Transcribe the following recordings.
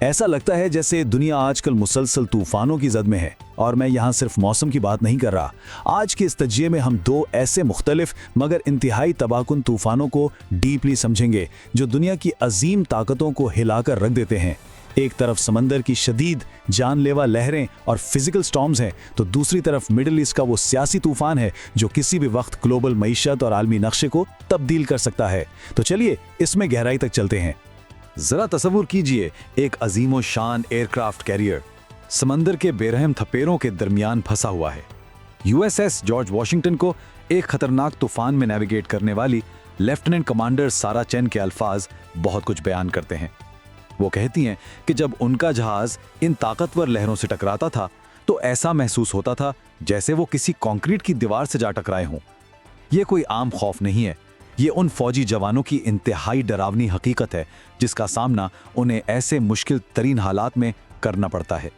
ऐसा लगता है जैसे दुनिया आजकल मुसलसल तूफानों की जद में है, और मैं यहाँ सिर्फ मौसम की बात नहीं कर रहा। आज के इस तज्जिये में हम दो ऐसे मुख्तलिफ मगर इंतहाई तबाहकुन तूफानों को डीपली समझेंगे जो दुनिया की अजीम ताकतों को हिलाकर रख देते हैं। एक तरफ समंदर की शदीद जानलेवा लहरें और फिजिकल स्टॉर्म्स हैं, तो दूसरी तरफ मिडिल ईस्ट का वो सियासी तूफान है जो किसी भी वक्त ग्लोबल मईशत और आलमी नक्शे को तब्दील कर सकता है। तो चलिए इसमें गहराई तक चलते हैं। जरा तसव्वुर कीजिए, एक अजीमो शान एयरक्राफ्ट कैरियर समंदर के बेरहम थपेरों के दरमियान फंसा हुआ है। यूएसएस जॉर्ज वॉशिंगटन को एक खतरनाक तूफान में नेविगेट करने वाली लेफ्टिनेंट कमांडर सारा चेन के अल्फाज बहुत कुछ बयान करते हैं। वो कहती हैं कि जब उनका जहाज इन ताकतवर लहरों से टकराता था तो ऐसा महसूस होता था जैसे वो किसी कंक्रीट की दीवार से जा टकराए हों। ये कोई आम खौफ नहीं है, ये उन फौजी जवानों की इंतहाई डरावनी हकीकत है जिसका सामना उन्हें ऐसे मुश्किल तरीन हालात में करना पड़ता है।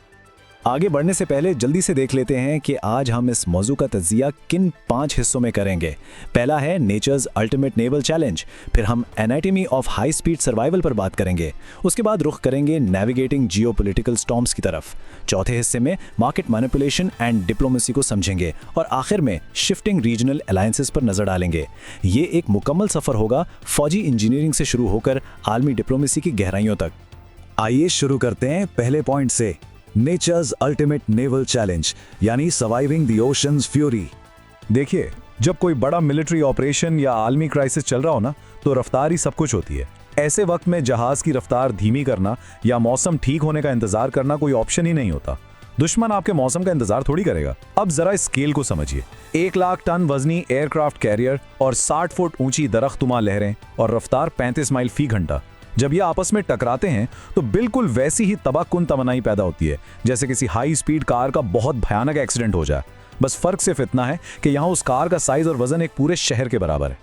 आगे बढ़ने से पहले जल्दी से देख लेते हैं कि आज हम इस मौजू का तज्जिया किन 5 हिस्सों में करेंगे। पहला है नेचर्स अल्टीमेट नेवल चैलेंज, फिर हम anatomy of high speed survival पर बात करेंगे, उसके बाद रुख करेंगे नेविगेटिंग जियोपॉलिटिकल स्टॉर्म्स की तरफ, चौथे हिस्से में मार्केट मैनिपुलेशन एंड डिप्लोमेसी को समझेंगे, और आखिर में शिफ्टिंग रीजनल अलायंसेस पर नजर डालेंगे। ये एक मुकम्मल सफर होगा फौजी इंजीनियरिंग से शुरू होकर आलमी डिप्लोमेसी की गहराइयों तक। आइए शुरू करते हैं पहले पॉइंट से, नेचर्स अल्टीमेट नेवल चैलेंज यानी सर्वाइविंग द ओशंस फ्यूरी। देखिए, जब कोई बड़ा मिलिट्री ऑपरेशन या आलमी क्राइसिस चल रहा हो ना, तो रफ्तार ही सब कुछ होती है। ऐसे वक्त में जहाज की रफ्तार धीमी करना या मौसम ठीक होने का इंतजार करना कोई ऑप्शन ही नहीं होता। दुश्मन आपके मौसम का इंतजार थोड़ी करेगा। अब जरा स्केल को समझिए, 1 लाख टन वजनी एयरक्राफ्ट कैरियर और 60 फुट ऊंची दरख्तुमा लहरें और रफ्तार 35 माइल फी घंटा। जब ये आपस में टकराते हैं तो बिल्कुल वैसी ही तबाहकुन तमन्नाई पैदा होती है जैसे किसी हाई स्पीड कार का बहुत भयानक एक्सीडेंट हो जाए। बस फर्क सिर्फ इतना है कि यहाँ उस कार का साइज और वजन एक पूरे शहर के बराबर है।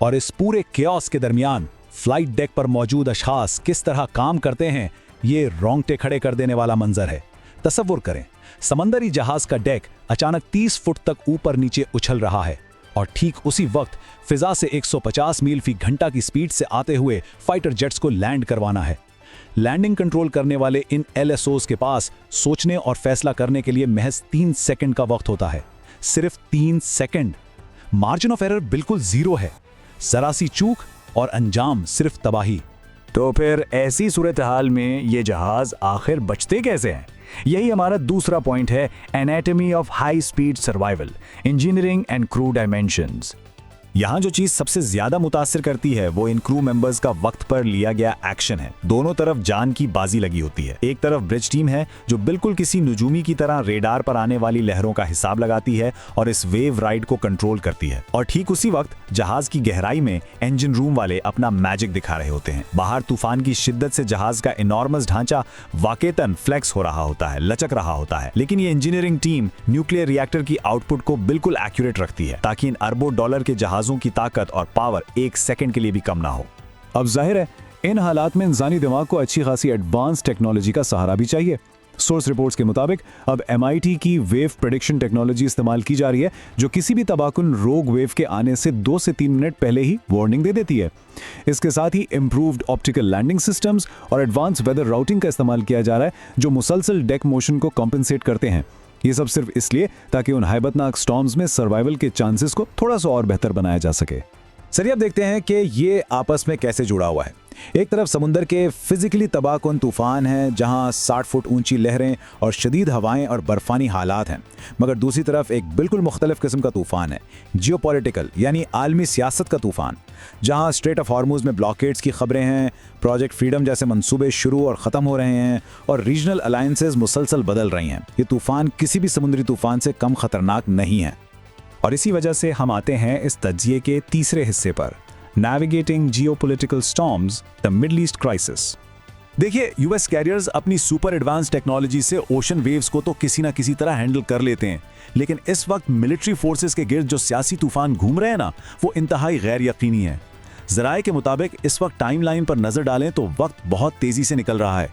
और इस पूरे केओस के दरमियान फ्लाइट डेक पर मौजूद अशखास किस तरह काम करते हैं, ये रोंगटे खड़े कर देने वाला मंजर है। तसव्वुर करें, समंदरी जहाज का डेक अचानक 30 फुट तक ऊपर नीचे उछल रहा है और ठीक उसी वक्त फिजा से 150 मील फी घंटा की स्पीड से आते हुए फाइटर जेट्स को लैंड करवाना है। लैंडिंग कंट्रोल करने वाले इन एलएसओस के पास सोचने और फैसला करने के लिए महज 3 सेकंड का वक्त होता है। सिर्फ 3 सेकंड। मार्जिन ऑफ एरर बिल्कुल जीरो है। जरा सी चूक और अंजाम सिर्फ तबाही। तो फिर ऐसी सूरत हाल में ये जहाज आखिर बचते कैसे हैं? यही हमारा दूसरा पॉइंट है, anatomy of high speed survival, engineering and crew dimensions. यहाँ जो चीज सबसे ज्यादा मुतासिर करती है वो इन क्रू मेंबर्स का वक्त पर लिया गया एक्शन है। दोनों तरफ जान की बाजी लगी होती है। एक तरफ ब्रिज टीम है जो बिल्कुल किसी नुजूमी की तरह रेडार पर आने वाली लहरों का हिसाब लगाती है और इस वेव राइड को कंट्रोल करती है, और ठीक उसी वक्त जहाज की गहराई में इंजन रूम वाले अपना मैजिक दिखा रहे होते हैं। बाहर तूफान की शिद्दत से जहाज का इनॉर्मस ढांचा वाकईतन फ्लेक्स हो रहा होता है, लचक रहा होता है, लेकिन ये इंजीनियरिंग टीम न्यूक्लियर रिएक्टर की आउटपुट को बिल्कुल एक्यूरेट रखती है ताकि इन अरबों डॉलर के जहाजों की ताकत और पावर 1 सेकंड के लिए भी कम ना हो। अब जाहिर है इन हालात में इंसानी दिमाग को अच्छी खासी एडवांस टेक्नोलॉजी का सहारा भी चाहिए। सोर्स रिपोर्ट्स के मुताबिक अब MIT की वेव प्रेडिक्शन टेक्नोलॉजी इस्तेमाल की जा रही है जो किसी भी तबाहकुन रोग वेव के आने से 2 से 3 मिनट पहले ही वार्निंग दे देती है। इसके साथ ही इंप्रूव्ड ऑप्टिकल लैंडिंग सिस्टम्स और एडवांस वेदर राउटिंग का इस्तेमाल किया जा रहा है जो मुसलसल डेक मोशन को कॉम्पेंसेट करते हैं। ये सब सिर्फ इसलिए ताकि उन हैबतनाक स्टॉर्म्स में सर्वाइवल के चांसेस को थोड़ा सा और बेहतर बनाया जा सके। चलिए अब देखते हैं कि ये आपस में कैसे जुड़ा हुआ है। एक तरफ समुंदर के फिजिकली तबाहकुन तूफान हैं जहां 60 फुट ऊंची लहरें और शदीद हवाएं और बर्फानी हालात हैं, मगर दूसरी तरफ एक बिल्कुल मुख्तलिफ किस्म का तूफान है, जियोपॉलिटिकल यानी आलमी सियासत का तूफान, जहां स्ट्रेट ऑफ हॉर्मुज में ब्लॉकेड्स की खबरें हैं, प्रोजेक्ट फ्रीडम जैसे मंसूबे शुरू और ख़त्म हो रहे हैं और रीजनल अलायंसेज मुसलसल बदल रही हैं। ये तूफान किसी भी समुद्री तूफान से कम खतरनाक नहीं है। और इसी वजह से हम आते हैं इस तज्जिये के तीसरे हिस्से पर, navigating geopolitical storms, the middle east crisis. देखिए, यूएस कैरियर्स अपनी सुपर एडवांस टेक्नोलॉजी से ओशन वेव्स को तो किसी ना किसी तरह हैंडल कर लेते हैं, लेकिन इस वक्त मिलिट्री फोर्सेस के गिर्द जो सियासी तूफान घूम रहे हैं ना, वो इंतहाई गैर यकीनी है। जराए के मुताबिक इस वक्त टाइमलाइन पर नजर डालें तो वक्त बहुत तेजी से निकल रहा है।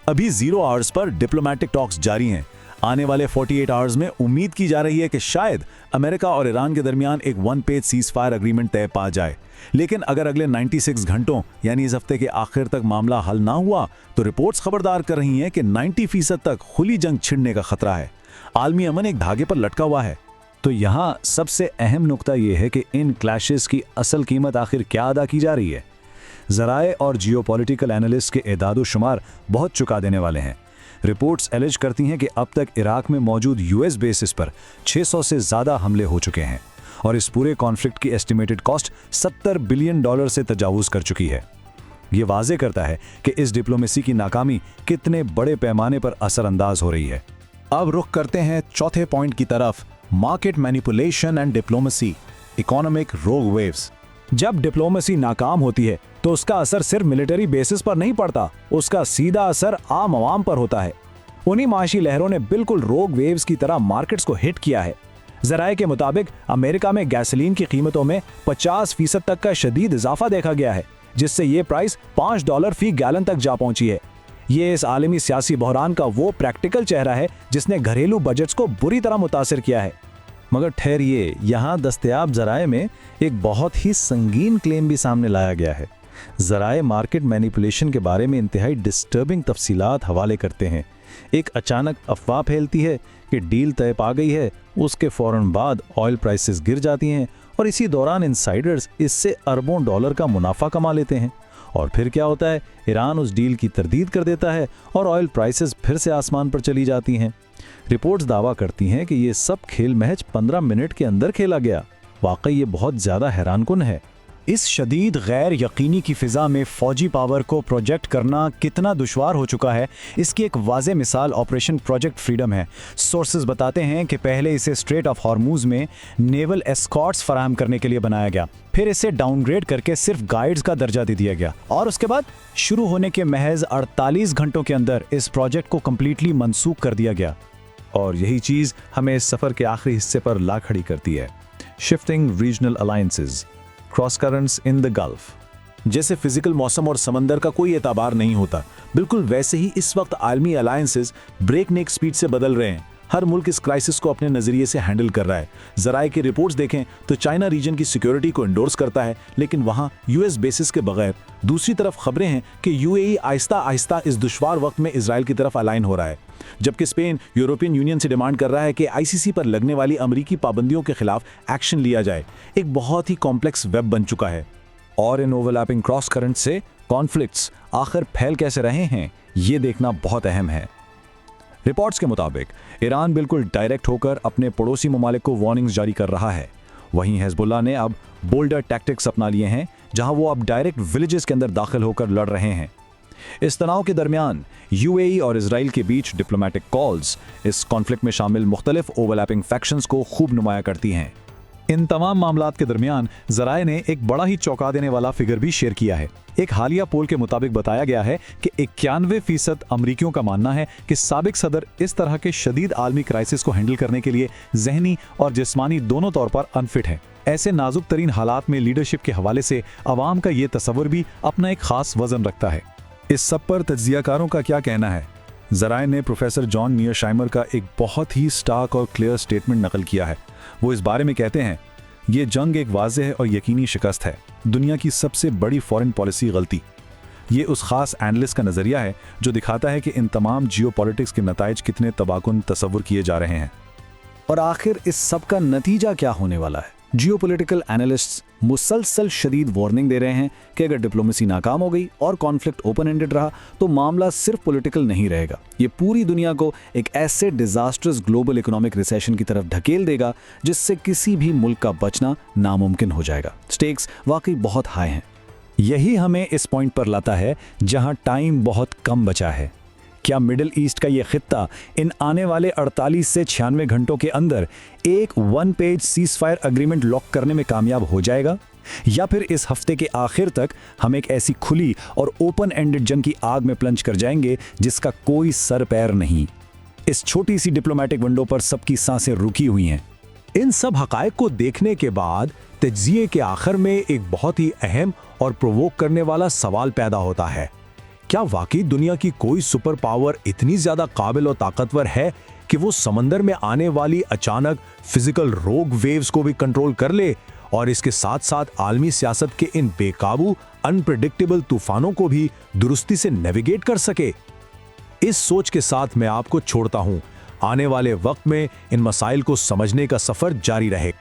अभी 0 आवर्स पर डिप्लोमेटिक टॉक्स जारी हैं। आने वाले 48 आवर्स में उम्मीद की जा रही है कि शायद अमेरिका और ईरान के दरमियान एक one page cease fire agreement तय पा जाए। लेकिन अगर अगले 96 घंटों यानी इस हफ्ते के आखिर तक मामला हल ना हुआ तो रिपोर्ट्स खबरदार कर रही हैं कि 90% तक खुली जंग छिड़ने का खतरा है। आलमी अमन एक धागे पर लटका हुआ है। तो यहाँ सबसे अहम नुकता यह है कि इन क्लैशेस की असल कीमत आखिर क्या अदा की जा रही है। ज़राए और जियोपॉलिटिकल एनालिस्ट के एदाद-ओ-शुमार बहुत चुका देने वाले हैं। रिपोर्ट्स एलिज करती हैं कि अब तक इराक में मौजूद यूएस बेसिस पर 600 से ज़्यादा हमले हो चुके हैं और इस पूरे कॉन्फ्लिक्ट की एस्टिमेटेड कॉस्ट $70 बिलियन से तजावुज़ कर चुकी है। ये वाजे करता है कि इस डिप्लोमेसी की नाकामी कितने बड़े पैमाने पर असरअंदाज हो रही है। अब रुख करते हैं चौथे पॉइंट की तरफ, market manipulation and diplomacy, economic रोग वेव्स। जब डिप्लोमेसी नाकाम होती है तो उसका असर सिर्फ मिलिट्री बेसिस पर नहीं पड़ता, उसका सीधा असर आम आवाम पर होता है। उन्हीं माशी लहरों ने बिल्कुल रोग वेव्स की तरह मार्केट्स को हिट किया है। ज़राए के मुताबिक अमेरिका में गैसोलीन की कीमतों में 50% तक का शदीद इजाफा देखा गया है, जिससे ये प्राइस $5 फी गैलन तक जा पहुंची है। ये इस आलमी सियासी बहरान का वो प्रैक्टिकल चेहरा है जिसने घरेलू बजट्स को बुरी तरह मुतासिर किया है। मगर ठहरिए, यहाँ दस्तयाब ज़राए में एक बहुत ही संगीन क्लेम भी सामने लाया गया है। ज़राए मार्केट मैनिपुलेशन के बारे में इंतहाई डिस्टर्बिंग तफसीलात हवाले करते हैं। एक अचानक अफवाह फैलती है कि डील तय पा गई है, उसके फ़ौरन बाद ऑयल प्राइसेस गिर जाती हैं और इसी दौरान इनसाइडर्स इससे अरबों डॉलर का मुनाफा कमा लेते हैं। और फिर क्या होता है, ईरान उस डील की तरदीद कर देता है और ऑयल प्राइसेस फिर से आसमान पर चली जाती हैं। रिपोर्ट्स दावा करती हैं कि ये सब खेल महज 15 मिनट के अंदर खेला गया। वाकई ये बहुत ज़्यादा हैरानकुन है। इस शदीद गैर यकीनी की फिजा में फौजी पावर को प्रोजेक्ट करना कितना दुश्वार हो चुका है, इसकी एक वाज़े मिसाल ऑपरेशन प्रोजेक्ट फ्रीडम है। सोर्सेज बताते हैं कि पहले इसे स्ट्रेट ऑफ हॉर्मूज में नेवल एस्कॉर्ट्स फराहम करने के लिए बनाया गया, फिर इसे डाउनग्रेड करके सिर्फ गाइड्स का दर्जा दे दिया गया और उसके बाद शुरू होने के महज 48 घंटों के अंदर इस प्रोजेक्ट को कम्प्लीटली मनसूख कर दिया गया। और यही चीज़ हमें इस सफ़र के आखिरी हिस्से पर ला खड़ी करती है, shifting regional alliances, cross currents in the gulf. जैसे फिजिकल मौसम और समंदर का कोई एतबार नहीं होता, बिल्कुल वैसे ही इस वक्त आलमी अलायंसेस ब्रेकनेक स्पीड से बदल रहे हैं। हर मुल्क इस क्राइसिस को अपने नजरिए से हैंडल कर रहा है। ज़राए की रिपोर्ट्स देखें तो चाइना रीजन की सिक्योरिटी को इंडोर्स करता है, लेकिन वहां यूएस बेसिस के बगैर। दूसरी तरफ खबरें हैं कि यूएई आहिस्ता आहिस्ता इस दुश्वार वक्त में इजराइल की तरफ अलाइन हो रहा है, जबकि स्पेन यूरोपियन यूनियन से डिमांड कर रहा है कि आईसीसी पर लगने वाली अमरीकी पाबंदियों के खिलाफ एक्शन लिया जाए। एक बहुत ही कॉम्प्लेक्स वेब बन चुका है। और इन ओवरलैपिंग क्रॉस करंट से कॉन्फ्लिक्ट्स आखिर फैल कैसे रहे हैं, ये देखना बहुत अहम है। रिपोर्ट्स के मुताबिक ईरान बिल्कुल डायरेक्ट होकर अपने पड़ोसी ममालिक को वार्निंग्स जारी कर रहा है। वहीं हिजबुल्लाह ने अब बोल्डर टैक्टिक्स अपना लिए हैं, जहां वो अब डायरेक्ट विलेजेस के अंदर दाखिल होकर लड़ रहे हैं। इस तनाव के दरमियान यूएई और इजराइल के बीच डिप्लोमेटिक कॉल्स इस कॉन्फ्लिक्ट में शामिल मुख्तलिफ ओवरलैपिंग फैक्शंस को खूब नुमाया करती हैं। इन तमाम मामलात के दरमियान ज़राए ने एक बड़ा ही चौंका देने वाला फिगर भी शेयर किया है। एक हालिया पोल के मुताबिक बताया गया है कि 91% अमरीकियों का मानना है कि साबिक सदर इस तरह के शदीद आलमी क्राइसिस को हैंडल करने के लिए ज़हनी और जिस्मानी दोनों तौर पर अनफिट है। ऐसे नाजुक तरीन हालात में लीडरशिप के हवाले से अवाम का ये तसव्वुर भी अपना एक खास वजन रखता है। इस सब पर तज्जियाकारों का क्या कहना है? ज़राए ने प्रोफेसर जॉन मीयरशाइमर का एक बहुत ही स्टार्क और क्लियर स्टेटमेंट नकल किया है। वो इस बारे में कहते हैं, ये जंग एक वाज़ेह और यकीनी शिकस्त है, दुनिया की सबसे बड़ी फॉरेन पॉलिसी गलती। ये उस खास एनालिस्ट का नज़रिया है जो दिखाता है कि इन तमाम जियोपॉलिटिक्स के नताइज कितने तबाकुन तसव्वुर किए जा रहे हैं। और आखिर इस सब का नतीजा क्या होने वाला है? जियोपॉलिटिकल एनालिस्ट्स मुसलसल शदीद वार्निंग दे रहे हैं कि अगर डिप्लोमेसी नाकाम हो गई और कॉन्फ्लिक्ट ओपन एंडेड रहा तो मामला सिर्फ पॉलिटिकल नहीं रहेगा, ये पूरी दुनिया को एक ऐसे डिजास्टर्स ग्लोबल इकोनॉमिक रिसेशन की तरफ ढकेल देगा जिससे किसी भी मुल्क का बचना नामुमकिन हो जाएगा। स्टेक्स वाकई बहुत हाई हैं। यही हमें इस पॉइंट पर लाता है जहां टाइम बहुत कम बचा है। क्या मिडिल ईस्ट का ये खित्ता इन आने वाले 48 से 96 घंटों के अंदर एक one page ceasefire agreement lock करने में कामयाब हो जाएगा, या फिर इस हफ्ते के आखिर तक हम एक ऐसी खुली और ओपन एंडेड जंग की आग में प्लंज कर जाएंगे जिसका कोई सर पैर नहीं? इस छोटी सी डिप्लोमेटिक विंडो पर सबकी सांसें रुकी हुई हैं। इन सब हकायक को देखने के बाद तज्जिये के आखिर में एक बहुत ही अहम और प्रोवोक करने वाला सवाल पैदा होता है, क्या वाकई दुनिया की कोई सुपर पावर इतनी ज्यादा काबिल और ताकतवर है कि वो समंदर में आने वाली अचानक फिजिकल रोग वेव्स को भी कंट्रोल कर ले और इसके साथ साथ आलमी सियासत के इन बेकाबू अनप्रेडिक्टेबल तूफानों को भी दुरुस्ती से नेविगेट कर सके। इस सोच के साथ मैं आपको छोड़ता हूं। आने वाले वक्त में इन मसाइल को समझने का सफर जारी रहे।